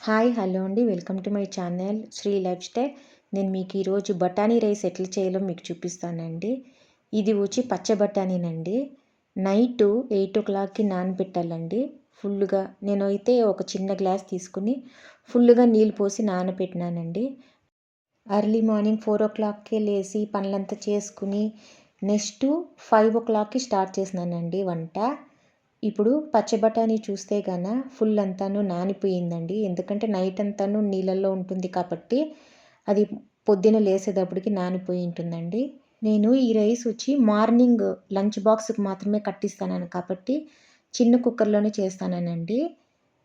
Hi hello అండి. Welcome to my channel Sri lifestyle. నేను మీకు ఈరోజు బఠానీ రైస్ ఎట్లా చేయాలో మీకు చూపిస్తానండి. ఇది వచ్చి పచ్చ బఠానీనండి. నైటు 8 o'clockకి నానబెట్టాలండి. ఫుల్గా నేనైతే ఒక చిన్న గ్లాస్ తీసుకుని ఫుల్గా నీళ్ళు పోసి నానబెట్టినానండి. ఎర్లీ మార్నింగ్ 4 o'clockకే లేచి పనులంతా చేసుకుని నెక్స్ట్ 5 o'clockకి స్టార్ట్ చేసినానండి వంట. ఇప్పుడు పచ్చి బఠానీ చూస్తే గాన ఫుల్ అంతాను నానిపోయిందండి. ఎందుకంటే నైట్ అంతాను నీళ్ళల్లో ఉంటుంది కాబట్టి అది పొద్దున లేసేటప్పటికి నానిపోయి ఉంటుందండి. నేను ఈ రైస్ వచ్చి మార్నింగ్ లంచ్ బాక్స్కి మాత్రమే కట్టిస్తాను కాబట్టి చిన్న కుక్కర్లోనే చేస్తానండి.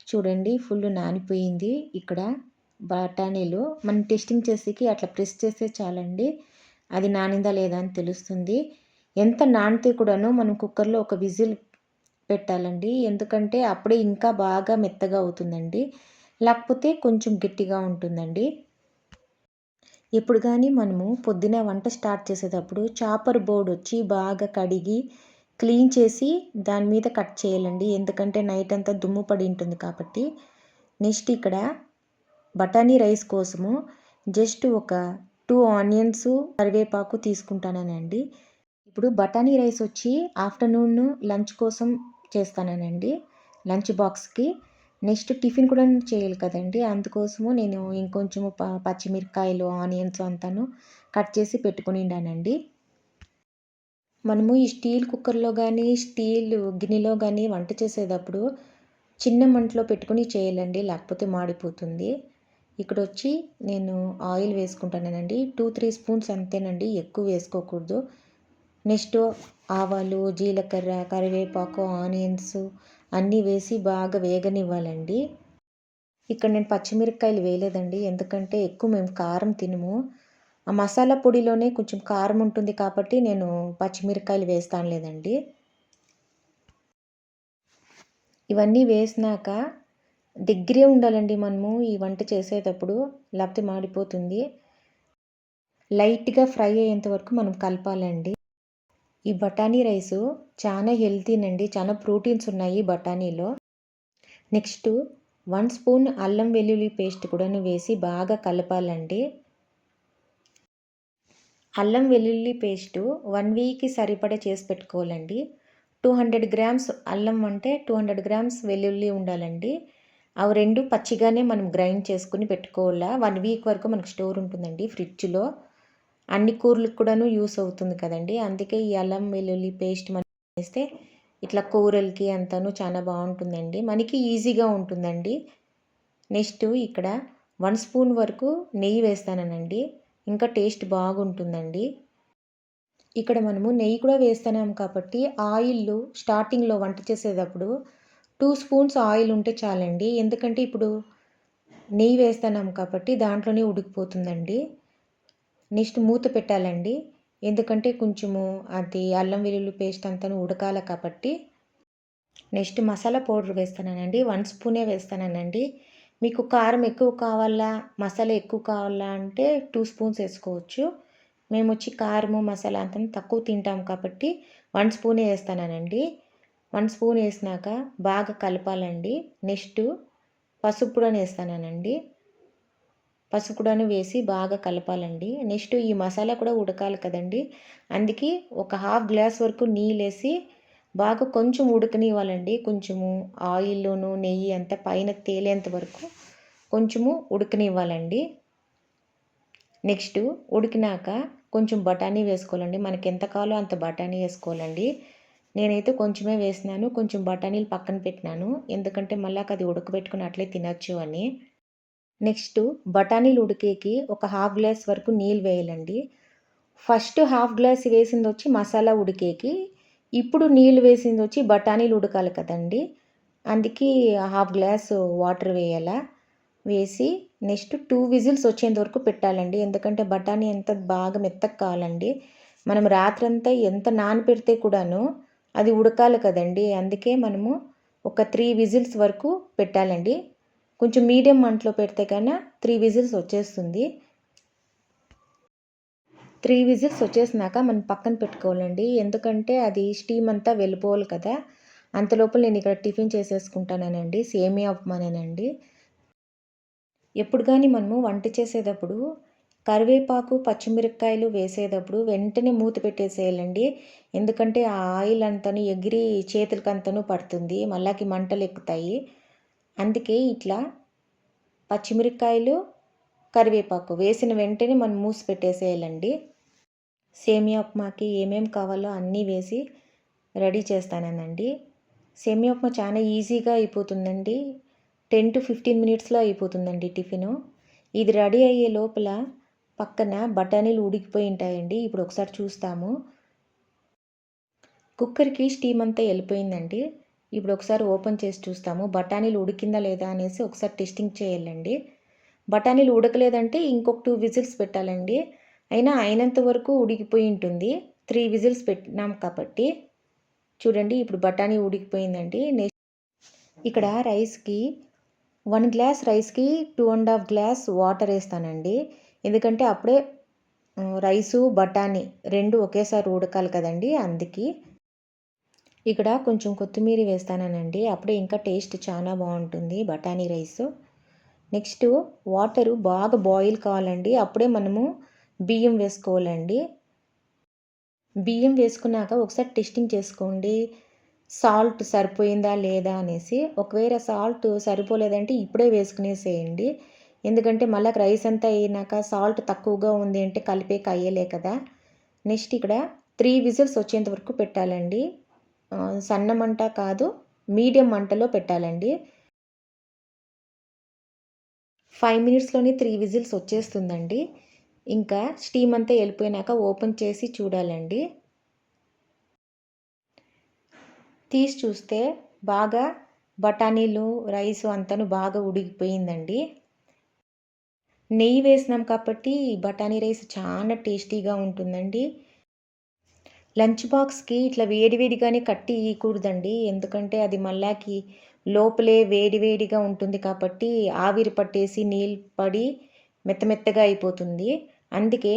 చూడండి ఫుల్ నానిపోయింది. ఇక్కడ బఠానీలు మనం టెస్టింగ్ చేసేకి అట్లా ప్రెస్ చేస్తే చాలండి, అది నానిందా లేదా అని తెలుస్తుంది. ఎంత నానితే కూడాను మనం కుక్కర్లో ఒక విజిల్ పెట్టాలండి. ఎందుకంటే అప్పుడే ఇంకా బాగా మెత్తగా అవుతుందండి, లేకపోతే కొంచెం గట్టిగా ఉంటుందండి. ఎప్పుడు కానీ మనము పొద్దున వంట స్టార్ట్ చేసేటప్పుడు చాపర్ బోర్డ్ వచ్చి బాగా కడిగి క్లీన్ చేసి దాని మీద కట్ చేయాలండి. ఎందుకంటే నైట్ అంతా దుమ్ము పడి ఉంటుంది కాబట్టి. నెక్స్ట్ ఇక్కడ బఠానీ రైస్ కోసము జస్ట్ ఒక 2 ఆనియన్స్ కరివేపాకు తీసుకుంటానండి. ఇప్పుడు బఠానీ రైస్ వచ్చి ఆఫ్టర్నూన్ లంచ్ కోసం చేస్తానండి, లంచ్ బాక్స్కి. నెక్స్ట్ టిఫిన్ కూడా చేయాలి కదండి, అందుకోసము నేను ఇంకొంచెము పచ్చిమిరపకాయలు ఆనియన్స్ అంతాను కట్ చేసి పెట్టుకునిండానండి. మనము ఈ స్టీల్ కుక్కర్లో కానీ స్టీల్ గిన్నెలో కానీ వంట చేసేటప్పుడు చిన్న మంటలో పెట్టుకుని చేయాలండి, లేకపోతే మాడిపోతుంది. ఇక్కడ వచ్చి నేను ఆయిల్ వేసుకుంటానండి. 2-3 స్పూన్స్ అంతేనండి, ఎక్కువ వేసుకోకూడదు. నెక్స్ట్ ఆవాలు, జీలకర్ర, కరివేపాకు, ఆనియన్స్ అన్నీ వేసి బాగా వేగనివ్వాలండి. ఇక్కడ నేను పచ్చిమిరపకాయలు వేయలేదండి, ఎందుకంటే ఎక్కువ మేము కారం తినము. ఆ మసాలా పొడిలోనే కొంచెం కారం ఉంటుంది కాబట్టి నేను పచ్చిమిరపకాయలు వేస్తాను లేదండి. ఇవన్నీ వేసినాక దగ్గరే ఉండాలండి మనము ఈ వంట చేసేటప్పుడు, లేకపోతే మాడిపోతుంది. లైట్గా ఫ్రై అయ్యేంత వరకు మనం కలపాలండి. ఈ బఠానీ రైసు చాలా హెల్తీనండి, చాలా ప్రోటీన్స్ ఉన్నాయి బఠానీలో. నెక్స్ట్ 1 స్పూన్ అల్లం వెల్లుల్లి పేస్ట్ కూడా వేసి బాగా కలపాలండి. అల్లం వెల్లుల్లి పేస్టు 1 వీక్కి సరిపడా చేసి పెట్టుకోవాలండి. 200 గ్రామ్స్ అల్లం అంటే 200 గ్రామ్స్ వెల్లుల్లి ఉండాలండి. అవి రెండు పచ్చిగానే మనం గ్రైండ్ చేసుకుని పెట్టుకోవాలా. 1 వీక్ వరకు మనకు స్టోర్ ఉంటుందండి ఫ్రిడ్జ్లో. అన్ని కూరలకు కూడాను యూస్ అవుతుంది కదండి, అందుకే ఈ అల్లం వెల్లుల్లి పేస్ట్ మనం వేస్తే ఇట్లా కూరలకి అంతాను చాలా బాగుంటుందండి, మనకి ఈజీగా ఉంటుందండి. నెక్స్ట్ ఇక్కడ 1 స్పూన్ వరకు నెయ్యి వేస్తానండి, ఇంకా టేస్ట్ బాగుంటుందండి. ఇక్కడ మనము నెయ్యి కూడా వేస్తున్నాం కాబట్టి ఆయిల్ స్టార్టింగ్లో వంట చేసేటప్పుడు 2 స్పూన్స్ ఆయిల్ ఉంటే చాలండి. ఎందుకంటే ఇప్పుడు నెయ్యి వేస్తున్నాం కాబట్టి దాంట్లోనే ఉడికిపోతుందండి. నెక్స్ట్ మూత పెట్టాలండి, ఎందుకంటే కొంచెము అది అల్లం వెల్లుల్లి పేస్ట్ అంతా ఉడకాలి కాబట్టి. నెక్స్ట్ మసాలా పౌడర్ వేస్తానండి, 1 స్పూనే వేస్తానండి. మీకు కారం ఎక్కువ కావాలా, మసాలా ఎక్కువ కావాలా అంటే 2 స్పూన్స్ వేసుకోవచ్చు. మేము వచ్చి కారము మసాలా అంతా తక్కువ తింటాం కాబట్టి 1 స్పూనే వేస్తానండి. 1 స్పూన్ వేసినాక బాగా కలపాలండి. నెక్స్ట్ పసుపు కూడా వేస్తానండి, పసుపు కూడా వేసి బాగా కలపాలండి. నెక్స్ట్ ఈ మసాలా కూడా ఉడకాలి కదండి, అందుకే ఒక 1/2 గ్లాస్ వరకు నీళ్ళు వేసి బాగా కొంచెం ఉడకనివ్వాలండి. కొంచెము ఆయిల్లోను నెయ్యి అంతా పైన తేలేంత వరకు కొంచెము ఉడకనివ్వాలండి. నెక్స్ట్ ఉడికినాక కొంచెం బఠానీ వేసుకోవాలండి, మనకి ఎంత కావాలో అంత బఠానీ వేసుకోవాలండి. నేనైతే కొంచెమే వేసినాను, కొంచెం బఠానీలు పక్కన పెట్టినాను, ఎందుకంటే మళ్ళీ అది ఉడకబెట్టుకుని అట్లే తినచ్చు అని. నెక్స్ట్ బఠానీలు ఉడికేకి ఒక 1/2 గ్లాస్ వరకు నీళ్ళు వేయాలండి. ఫస్ట్ 1/2 గ్లాస్ వేసింది వచ్చి మసాలా ఉడికేకి, ఇప్పుడు నీళ్ళు వేసింది వచ్చి బఠానీలు ఉడకాలి కదండి, అందుకే 1/2 గ్లాస్ వాటర్ వేయాలా. వేసి నెక్స్ట్ 2 విజిల్స్ వచ్చేంత వరకు పెట్టాలండి, ఎందుకంటే బఠానీ అంత బాగా మెత్తగా కావాలండి. మనం రాత్రంతా ఎంత నానపెడితే కూడాను అది ఉడకాలి కదండి, అందుకే మనము ఒక 3 విజిల్స్ వరకు పెట్టాలండి. కొంచెం మీడియం మంటలో పెడితే కన్నా 3 విజిల్స్ వచ్చేస్తుంది. 3 విజిల్స్ వచ్చేసినాక మనం పక్కన పెట్టుకోవాలండి, ఎందుకంటే అది స్టీమ్ అంతా వెళ్ళిపోవాలి కదా. అంతలోపల నేను ఇక్కడ టిఫిన్ చేసేసుకుంటానండి, సేమియా ఉప్మానేనండి. ఎప్పుడు కానీ మనము వంట చేసేటప్పుడు కరివేపాకు, పచ్చిమిరపకాయలు వేసేటప్పుడు వెంటనే మూత పెట్టేసేయాలండి. ఎందుకంటే ఆ ఆయిల్ అంతాను ఎగిరి చేతులకంతాను పడుతుంది. మళ్ళాకి మంటలు ఎక్కుతాయి. అందుకే ఇట్లా పచ్చిమిరపకాయలు, కరివేపాకు వేసిన వెంటనే మనం మూసి పెట్టేసేయాలండి. సేమియా ఉప్మాకి ఏమేమి కావాలో అన్నీ వేసి రెడీ చేస్తానండి. సేమియా ఉప్మా చాలా ఈజీగా అయిపోతుందండి. 10-15 మినిట్స్లో అయిపోతుందండి టిఫిను. ఇది రెడీ అయ్యే లోపల పక్కన బఠానీలు ఉడికిపోయి ఉంటాయండి. ఇప్పుడు ఒకసారి చూస్తాము. కుక్కర్కి స్టీమ్ అంతా వెళ్ళిపోయిందండి. ఇప్పుడు ఒకసారి ఓపెన్ చేసి చూస్తాము. బఠానీలు ఉడికిందా లేదా అనేసి ఒకసారి టెస్టింగ్ చేయాలండి. బఠానీలు ఉడకలేదంటే ఇంకొక 2 విజిల్స్ పెట్టాలండి. అయినంత వరకు ఉడికిపోయి ఉంటుంది. 3 విజిల్స్ పెట్టినాం కాబట్టి. చూడండి ఇప్పుడు బఠానీ ఉడికిపోయిందండి. ఇక్కడ రైస్కి 1 గ్లాస్ రైస్కి 2.5 గ్లాస్ వాటర్ వేస్తానండి. ఎందుకంటే అప్పుడే రైసు, బఠానీ 2 ఒకేసారి ఉడకాలి కదండి, అందుకే. ఇక్కడ కొంచెం కొత్తిమీర వేస్తానండి. అప్పుడే ఇంకా టేస్ట్ చాలా బాగుంటుంది బఠానీ రైసు. నెక్స్ట్ వాటరు బాగా బాయిల్ కావాలండి. అప్పుడే మనము బియ్యం వేసుకోవాలండి. బియ్యం వేసుకున్నాక ఒకసారి టెస్టింగ్ చేసుకోండి. సాల్ట్ సరిపోయిందా లేదా అనేసి. ఒకవేళ సాల్ట్ సరిపోలేదంటే ఇప్పుడే వేసుకునేసేయండి. ఎందుకంటే మళ్ళీ రైస్ అంతా అయినాక సాల్ట్ తక్కువగా ఉంది అంటే కలిపేకి అయ్యలే కదా. నెక్స్ట్ ఇక్కడ 3 విజిల్స్ వచ్చేంత వరకు పెట్టాలండి. సన్న మంట కాదు, మీడియం మంటలో పెట్టాలండి. 5 మినిట్స్లోనే 3 విజిల్స్ వచ్చేస్తుందండి. ఇంకా స్టీమ్ అంతా వెళ్ళిపోయినాక ఓపెన్ చేసి చూడాలండి. తీసి చూస్తే బాగా బఠానీలు, రైసు అంతాను బాగా ఉడికిపోయిందండి. నెయ్యి వేసినాం కాబట్టి బఠానీ రైస్ చాలా టేస్టీగా ఉంటుందండి. లంచ్ బాక్స్కి ఇట్లా వేడివేడిగానే కట్టి ఇవ్వకూడదండి. ఎందుకంటే అది మళ్ళాకి లోపలే వేడివేడిగా ఉంటుంది కాబట్టి ఆవిరి పట్టేసి నీళ్ళు పడి మెత్తమెత్తగా అయిపోతుంది. అందుకే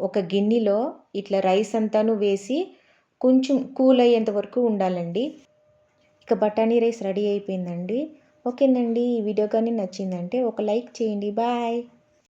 ఒక గిన్నెలో ఇట్లా రైస్ అంతాను వేసి కొంచెం కూల్ అయ్యేంత వరకు ఉండాలండి. ఇక బఠానీ రైస్ రెడీ అయిపోయిందండి. ఓకేనండి. ఈ వీడియో కానీ నచ్చిందంటే ఒక లైక్ చేయండి. బాయ్.